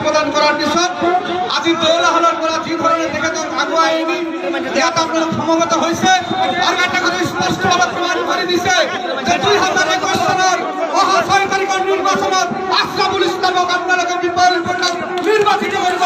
প্রদান করার বিষয় আজি দৌলা হলার পর যে ধরনের দেখে তো আগুয়ায়নি যেটা আপনার সমবেত হয়েছে আর একটা কথা স্পষ্টভাবে প্রমাণ করে দিছে যে 2021 সালের অসহকারী নির্বাচনত আশরাফুল ইসলামক আপনারা বিপুল ভোটে নির্বাচিত করব।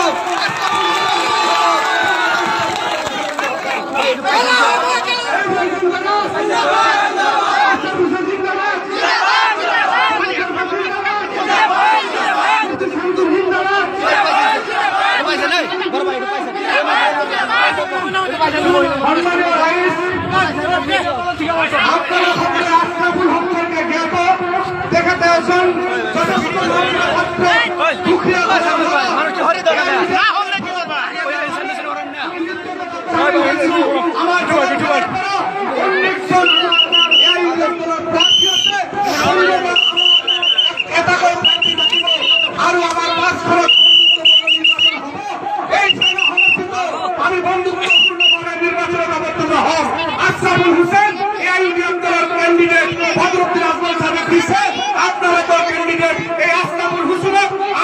দেখাতে আসুন আমি বন্ধুত্বপূর্ণভাবে নির্বাচনে অবতীর্ণ হব। আশরাফুল হোসেন এই নিয়ন্ত্রণ ক্যান্ডিডেট বদরুদ্দিন আজমল সাহেব দিছে আপনারা তো ক্যান্ডিডেট এই আশরাফুল হোসেন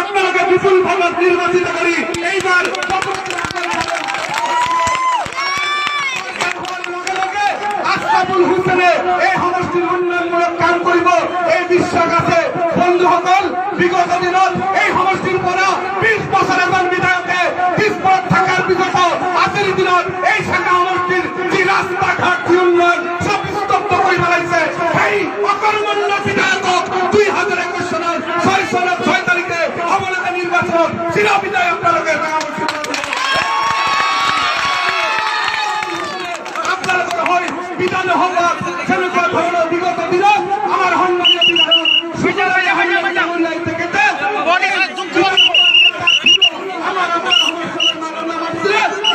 আপনাকে বিপুল ভাবে নির্বাচিত করি এইবার আশরাফুল হোসেনে এই সমষ্টির উন্নয়নমূলক কাম করিব এই বিশ্বাস আছে। বন্ধু সকল বিগত দিনত এই সমষ্টির পৰা 20 বছর এজন বিধায়কে পিছপথ থাকার বিগত আজিৰ দিনত এই শাখা সমষ্টির যি রাস্তা ঘাট উন্নয়ন সব স্তব্ধ করে পেলাইছে। সেই অকর্মণ্য বিধায়কক 2021 সালের 6 তারিখে অবলতা নির্বাচন চির বিদায় আপনাদের আপনারা কথা হয় বিধান হওয়ার সেরকম ধরনের বিগত দিনত আমার সম্মানীয় বিধায়ক সুজয় হাইয়া থেকে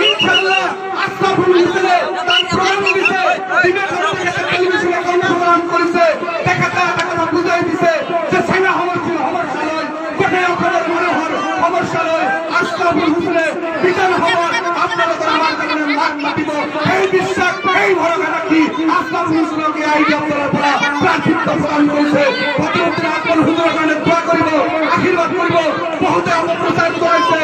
ইনশাআল্লাহ আশরাফুল হোসেনে তার প্রমাণ দিতে টেলিভিশনে কনফারেন্স করেছে দেখাতে কথা বুঝাই দিছে যে সেনা সমষ্টির সমস্যা নয় কোথায় অখরের মনোহর সমস্যা নয় আশরাফুল হোসেনে বিধান হওয়ার আপনারা তারা আমার কারণে মাঠ মাতিব এই বিশ্বাস এই ভরসা রাখি আশরাফুল হোসেনকে এই আপনারা পড়া প্রার্থিত্ব প্রদান করেছে। বদরুদ্দিন আজমল হুজুরের কারণে দোয়া করিব আশীর্বাদ করিব। বহুতে অপপ্রচার করেছে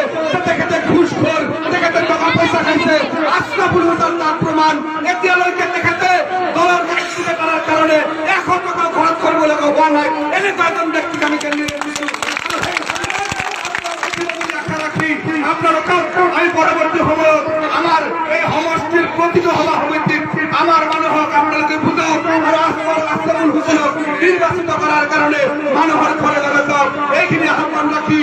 দেখেতে ঘুষখোর দেখেতে টাকা পয়সা খাইছে আশরাফুল হোসেন তার প্রমাণ এতিয়ালৈকে দেখেতে দলের কাছে করার কারণে 1 টাকা খরচ করবো লোক হওয়া নাই এনে কয়েকজন ব্যক্তিকে আমি আশা রাখি আপনারা আমি পরবর্তী সময় আমার এই সমষ্টির প্রতিটি সভা সমিতির আমার মানুহক আপনাদেরকে বুঝাও আর আশরাফুল হোসেনক নির্বাচিত করার কারণে মানুহৰ ঘরে ঘরে এইখিনি আহ্বান রাখি